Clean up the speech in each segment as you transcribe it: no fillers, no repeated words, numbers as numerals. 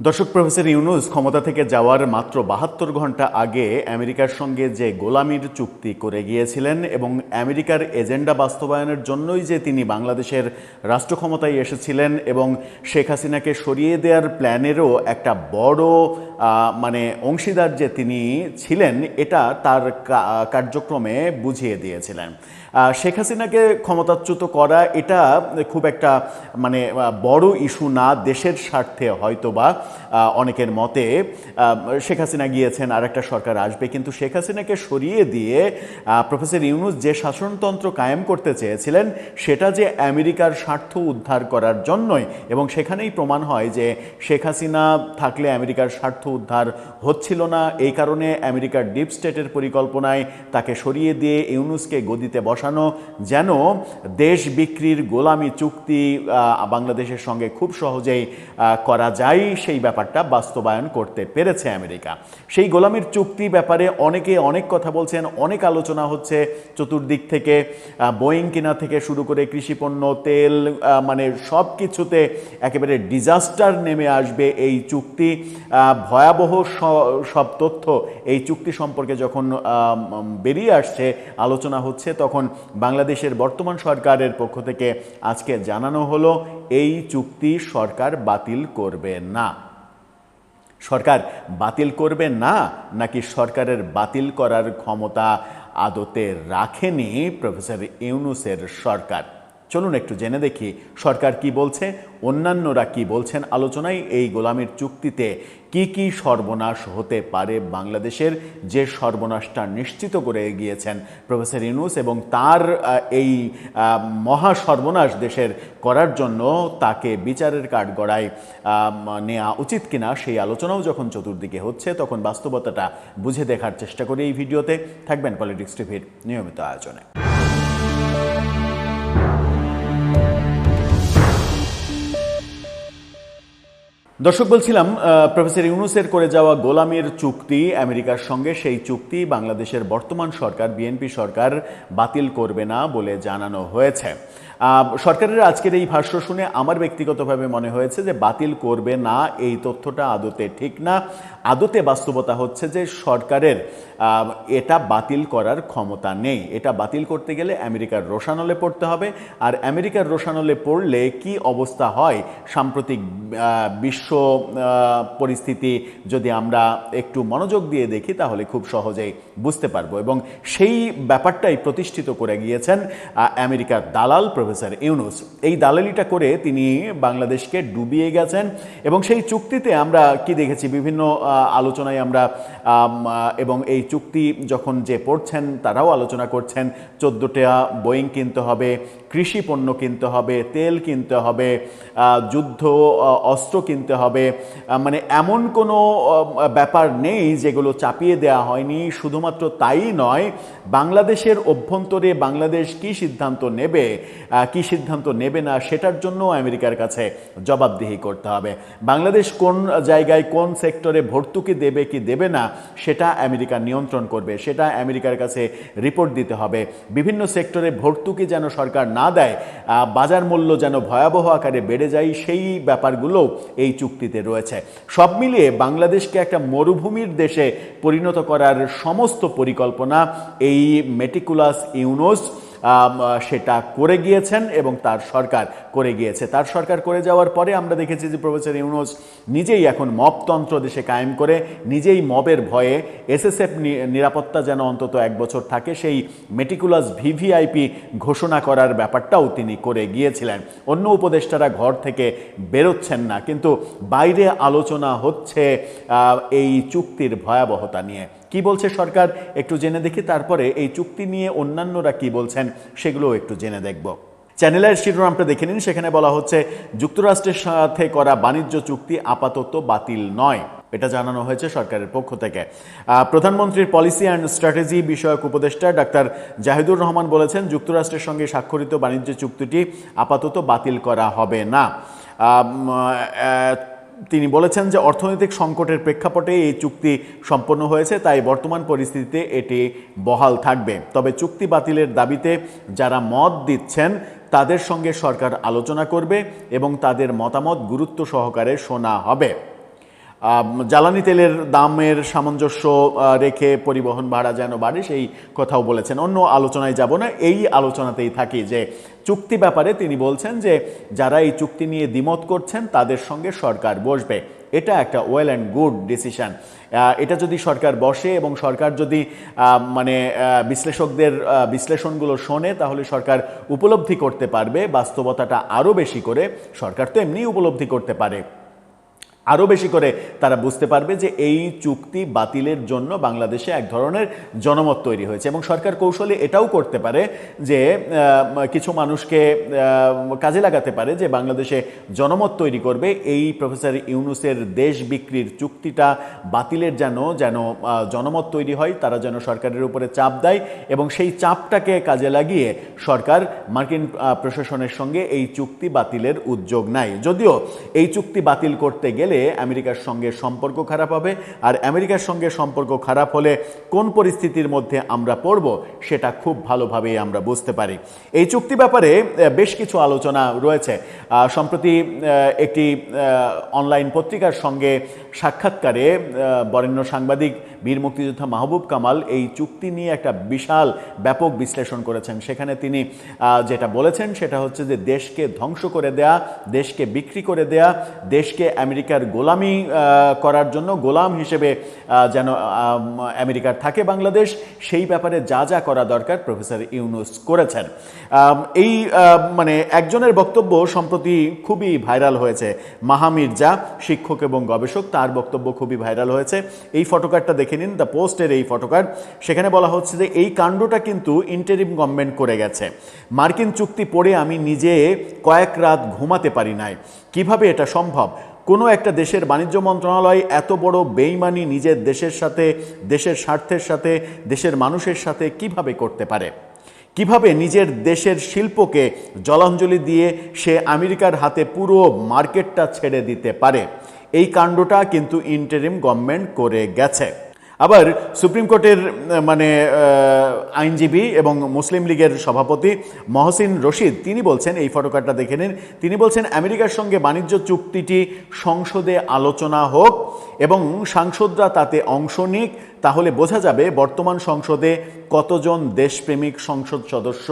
দর্শক, প্রফেসর ইউনূস ক্ষমতা থেকে যাওয়ার মাত্র ৭২ ঘন্টা আগে আমেরিকার সঙ্গে যে গোলামির চুক্তি করে গিয়েছিলেন এবং আমেরিকার এজেন্ডা বাস্তবায়নের জন্যই যে তিনি বাংলাদেশের রাষ্ট্র ক্ষমতায় এসেছিলেন এবং শেখ হাসিনাকে সরিয়ে দেওয়ার প্ল্যানেরও একটা বড় অংশীদার যে তিনি ছিলেন, এটা তার কার্যক্রমে বুঝিয়ে দিয়েছিলেন। শেখ হাসিনাকে ক্ষমতাচ্যুত করা এটা খুব একটা বড় ইস্যু না দেশের স্বার্থে, হয়তোবা অনেকের মতে শেখ হাসিনা গিয়েছেন, আর একটা সরকার আসবে, কিন্তু শেখ হাসিনাকে সরিয়ে দিয়ে প্রফেসর ইউনূস যে শাসনতন্ত্র কায়েম করতে চেয়েছিলেন সেটা যে আমেরিকার স্বার্থ উদ্ধার করার জন্যই, এবং সেখানেই প্রমাণ হয় যে শেখ হাসিনা থাকলে আমেরিকার স্বার্থ উদ্ধার হচ্ছিল না। এই কারণে আমেরিকার ডিপ স্টেটের পরিকল্পনায় তাকে সরিয়ে দিয়ে ইউনূসকে গদিতে বসানো, যেন দেশ বিক্রির গোলামি চুক্তি বাংলাদেশের সঙ্গে খুব সহজেই করা যায়, সেই ব্যাপারটা বাস্তবায়ন করতে পেরেছে আমেরিকা। সেই গোলামির চুক্তি ব্যাপারে অনেকে অনেক কথা বলছেন, অনেক আলোচনা হচ্ছে চতুর্দিক থেকে, বোয়িং কিনা থেকে শুরু করে কৃষিপণ্য, তেল, সব কিছুতে একেবারে ডিজাস্টার নেমে আসবে এই চুক্তি। ভয়াবহ সব তথ্য এই চুক্তি সম্পর্কে যখন বেরিয়ে আসছে, আলোচনা হচ্ছে, তখন বাংলাদেশের বর্তমান সরকারের পক্ষ থেকে আজকে জানানো হলো এই চুক্তি সরকার বাতিল করবে না। সরকার বাতিল করবে না, নাকি সরকারের বাতিল করার ক্ষমতা আদতে রাখেনি প্রফেসর ইউনূসের সরকার? চলুন একটু জেনে দেখি সরকার কি বলছে, অন্যান্যরা কি বলছেন আলোচনায়। এই গোলামির চুক্তিতে কি কি সর্বনাশ হতে পারে বাংলাদেশের, যে সর্বনাশটা নিশ্চিত করে গিয়েছেন প্রফেসর ইউনূস, এবং তার এই মহা সর্বনাশ দেশের করার জন্য তাকে বিচারের কাঠগড়ায় নেওয়া উচিত কিনা, সেই আলোচনাও যখন চতুর্দিকে হচ্ছে, তখন বাস্তবতাটা বুঝে দেখার চেষ্টা করি এই ভিডিওতে। থাকবেন পলিটিক্স টিভির নিয়মিত আয়োজনে। দর্শক, বলছিলাম প্রফেসর ইউনূসের করে যাওয়া গোলামির চুক্তি আমেরিকার সঙ্গে, সেই চুক্তি বাংলাদেশের বর্তমান সরকার, বিএনপি সরকার বাতিল করবে না বলে জানানো হয়েছে। সরকারের আজকের এই ভাষ্য শুনে আমার ব্যক্তিগতভাবে মনে হয়েছে যে বাতিল করবে না এই তথ্যটা আদতে ঠিক না। আদতে বাস্তবতা হচ্ছে যে সরকারের এটা বাতিল করার ক্ষমতা নেই। এটা বাতিল করতে গেলে আমেরিকার রোষানলে পড়তে হবে, আর আমেরিকার রোষানলে পড়লে কি অবস্থা হয় সাম্প্রতিক বিশ্ব পরিস্থিতি যদি আমরা একটু মনোযোগ দিয়ে দেখি, তাহলে খুব সহজেই বুঝতে পারবো। এবং সেই ব্যাপারটাই প্রতিষ্ঠিত করে গিয়েছেন আমেরিকার দালাল প্রফেসর ইউনূস। এই দালালিটা করে তিনি বাংলাদেশকে ডুবিয়ে গেছেন। এবং সেই চুক্তিতে আমরা কি দেখেছি, বিভিন্ন আলোচনায় আমরা, এবং এই চুক্তি যখন যে পড়ছেন তারাও আলোচনা করছেন, 14টা বোয়িং কিনতে হবে, কৃষি পণ্য কিনতে হবে, তেল কিনতে হবে, যুদ্ধ অস্ত্র কিনতে হবে, এমন কোনো ব্যাপার নেই যেগুলো চাপিয়ে দেওয়া হয়নি। শুধুমাত্র তাই নয়, বাংলাদেশের অভ্যন্তরে বাংলাদেশ কি সিদ্ধান্ত নেবে, কি সিদ্ধান্ত নেবে না, সেটার জন্য আমেরিকার কাছে জবাবদিহি করতে হবে। বাংলাদেশ কোন জায়গায় কোন সেক্টরে ভর্তুকি দেবে কি দেবে না, সেটা আমেরিকা নিয়ন্ত্রণ করবে, সেটা আমেরিকার কাছে রিপোর্ট দিতে হবে। বিভিন্ন সেক্টরে ভর্তুকি যেন সরকার না দেয়, বাজার মূল্য যেন ভয়াবহ আকারে বেড়ে যায়, সেই ব্যাপারগুলো এই চুক্তিতে রয়েছে। সব মিলিয়ে বাংলাদেশকে একটা মরুভূমির দেশে পরিণত করার সমস্ত পরিকল্পনা এই মেটিকুলাস ইউনূস সেটা করে গিয়েছেন এবং তার সরকার করে গিয়েছে। তার সরকার করে যাওয়ার পরে আমরা দেখেছি যে প্রফেসর ইউনূস নিজেই এখন মবতন্ত্র দেশে কায়েম করে, নিজেই মবের ভয়ে এসএসএফ নিরাপত্তা যেন অন্তত 1 বছর থাকে, সেই মেটিকুলাস ভিভিআইপি ঘোষণা করার ব্যাপারটাও তিনি করে গিয়েছিলেন। অন্য উপদেষ্টারা ঘর থেকে বেরোচ্ছেন না, কিন্তু বাইরে আলোচনা হচ্ছে এই চুক্তির ভয়াবহতা নিয়ে। কি বলছে সরকার একটু জেনে দেখি, তারপরে এই চুক্তি নিয়ে অন্যান্যরা কি বলছেন সেগুলো একটু জেনে দেখব। চ্যানেলের শিরোনামটা দেখে নিন, সেখানে বলা হচ্ছে যুক্তরাষ্ট্রের সাথে করা বাণিজ্য চুক্তি আপাতত বাতিল নয়, এটা জানানো হয়েছে সরকারের পক্ষ থেকে। প্রধানমন্ত্রীর পলিসি অ্যান্ড স্ট্র্যাটেজি বিষয়ক উপদেষ্টা ডাক্তার জাহিদুর রহমান বলেছেন, যুক্তরাষ্ট্রের সঙ্গে স্বাক্ষরিত বাণিজ্য চুক্তিটি আপাতত বাতিল করা হবে না। তিনি বলেছেন যে অর্থনৈতিক সংকটের প্রেক্ষাপটে এই চুক্তি সম্পন্ন হয়েছে, তাই বর্তমান পরিস্থিতিতে এটি বহাল থাকবে। তবে চুক্তি বাতিলের দাবিতে যারা মত দিচ্ছেন তাদের সঙ্গে সরকার আলোচনা করবে এবং তাদের মতামত গুরুত্ব সহকারে শোনা হবে। জ্বালানি তেলের দামের সামঞ্জস্য রেখে পরিবহন ভাড়া যেন বাড়ে সেই কথাও বলেছেন। অন্য আলোচনায় যাব না, এই আলোচনাতেই থাকি যে চুক্তি ব্যাপারে তিনি বলছেন যে যারা এই চুক্তি নিয়ে দ্বিমত করছেন তাদের সঙ্গে সরকার বসবে। এটা একটা ওয়েল অ্যান্ড গুড ডিসিশন। এটা যদি সরকার বসে এবং সরকার যদি বিশ্লেষকদের বিশ্লেষণগুলো শোনে, তাহলে সরকার উপলব্ধি করতে পারবে বাস্তবতাটা আরও বেশি করে। সরকার তো এমনি উপলব্ধি করতে পারে, আরও বেশি করে তারা বুঝতে পারবে যে এই চুক্তি বাতিলের জন্য বাংলাদেশে এক ধরনের জনমত তৈরি হয়েছে। এবং সরকার কৌশলে এটাও করতে পারে যে কিছু মানুষকে কাজে লাগাতে পারে যে বাংলাদেশে জনমত তৈরি করবে এই প্রফেসর ইউনূসের দেশ বিক্রির চুক্তিটা বাতিলের যেন জনমত তৈরি হয়, তারা যেন সরকারের উপরে চাপ দেয় এবং সেই চাপটাকে কাজে লাগিয়ে সরকার মার্কিন প্রশাসনের সঙ্গে এই চুক্তি বাতিলের উদ্যোগ নেয়। যদিও এই চুক্তি বাতিল করতে গেলে আমেরিকার সঙ্গে সম্পর্ক খারাপ হবে, আর আমেরিকার সঙ্গে সম্পর্ক খারাপ হলে কোন পরিস্থিতির মধ্যে আমরা পড়ব সেটা খুব ভালোভাবেই আমরা বুঝতে পারি। এই চুক্তি ব্যাপারে বেশ কিছু আলোচনা রয়েছে। সম্প্রতি একটি অনলাইন পত্রিকার সঙ্গে সাক্ষাৎকারে বরেণ্য সাংবাদিক বীর মুক্তিযোদ্ধা মাহবুব কামাল এই চুক্তি নিয়ে একটা বিশাল ব্যাপক বিশ্লেষণ করেছেন। সেখানে তিনি যেটা বলেছেন সেটা হচ্ছে যে দেশকে ধ্বংস করে দেয়া, দেশকে বিক্রি করে দেয়া, দেশকে আমেরিকার গোলামি করার জন্য গোলাম হিসেবে যেন আমেরিকার থাকে বাংলাদেশ, সেই ব্যাপারে যা যা করা দরকার প্রফেসর ইউনূস করেছেন। এই একজনের বক্তব্য সম্প্রতি খুবই ভাইরাল হয়েছে, মাহা মির্জা, শিক্ষক এবং গবেষক, তার বক্তব্য খুবই ভাইরাল হয়েছে। এই ফটোকার্ডটা দেখে নিন, দ্য পোস্টের এই ফটোকার্ড। সেখানে বলা হচ্ছে যে এই কাণ্ডটা কিন্তু ইন্টারিম গভর্নমেন্ট করে গেছে। মার্কিন চুক্তি পড়ে আমি নিজে কয়েক রাত ঘুমাতে পারি নাই। কিভাবে এটা সম্ভব? কোনো একটা দেশের বাণিজ্য মন্ত্রণালয় এত বড় বেইমানি নিজের দেশের সাথে, দেশের স্বার্থের সাথে, দেশের মানুষের সাথে কিভাবে করতে পারে? কিভাবে নিজের দেশের শিল্পকে জলাঞ্জলি দিয়ে সে আমেরিকার হাতে পুরো মার্কেটটা ছেড়ে দিতে পারে? এই কাণ্ডটা কিন্তু ইন্টারিম গভর্নমেন্ট করে গেছে। আবার সুপ্রিম কোর্টের আইনজীবী এবং মুসলিম লীগের সভাপতি মহসিন রশিদ তিনি বলছেন, এই ফটোকার্ডটা দেখে নিন, তিনি বলছেন আমেরিকার সঙ্গে বাণিজ্য চুক্তিটি সংসদে আলোচনা হোক এবং সাংসদরা তাতে অংশ নিক, তাহলে বোঝা যাবে বর্তমান সংসদে কতজন দেশপ্রেমিক সংসদ সদস্য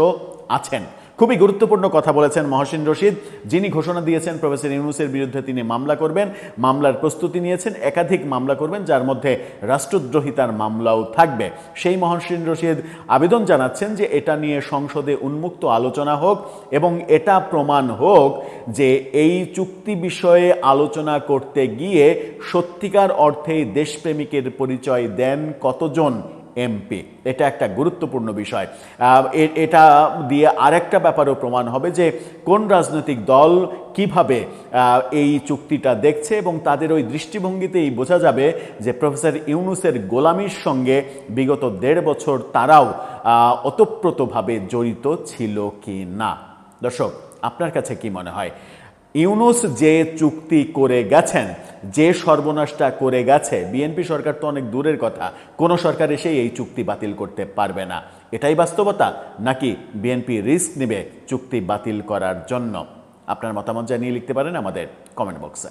আছেন। খুবই গুরুত্বপূর্ণ কথা বলেছেন মহসিন রশিদ, যিনি ঘোষণা দিয়েছেন প্রফেসর ইউনূসের বিরুদ্ধে তিনি মামলা করবেন, মামলার প্রস্তুতি নিয়েছেন, একাধিক মামলা করবেন, যার মধ্যে রাষ্ট্রদ্রোহিতার মামলাও থাকবে। সেই মহসিন রশিদ আবেদন জানাচ্ছেন যে এটা নিয়ে সংসদে উন্মুক্ত আলোচনা হোক এবং এটা প্রমাণ হোক যে এই চুক্তি বিষয়ে আলোচনা করতে গিয়ে সত্যিকার অর্থেই দেশপ্রেমিকের পরিচয় দেন কতজন এমপি। এটা একটা গুরুত্বপূর্ণ বিষয়। এটা দিয়ে আরেকটা ব্যাপারও প্রমাণ হবে যে কোন রাজনৈতিক দল কিভাবে এই চুক্তিটা দেখছে এবং তাদের ওই দৃষ্টিভঙ্গিতেই বোঝা যাবে যে প্রফেসর ইউনূসের গোলামির সঙ্গে বিগত ১.৫ বছর তারাও ওতপ্রোতভাবে জড়িত ছিল কি না। দর্শক, আপনার কাছে কি মনে হয়? ইউনূস যে চুক্তি করে গেছেন, যে সর্বনাশটা করে গেছে, বিএনপি সরকার তো অনেক দূরের কথা, কোনো সরকার এসেই এই চুক্তি বাতিল করতে পারবে না। এটাই বাস্তবতা, নাকি বিএনপি রিস্ক নেবে চুক্তি বাতিল করার জন্য? আপনার মতামত জানিয়ে লিখতে পারেন আমাদের কমেন্ট বক্সে।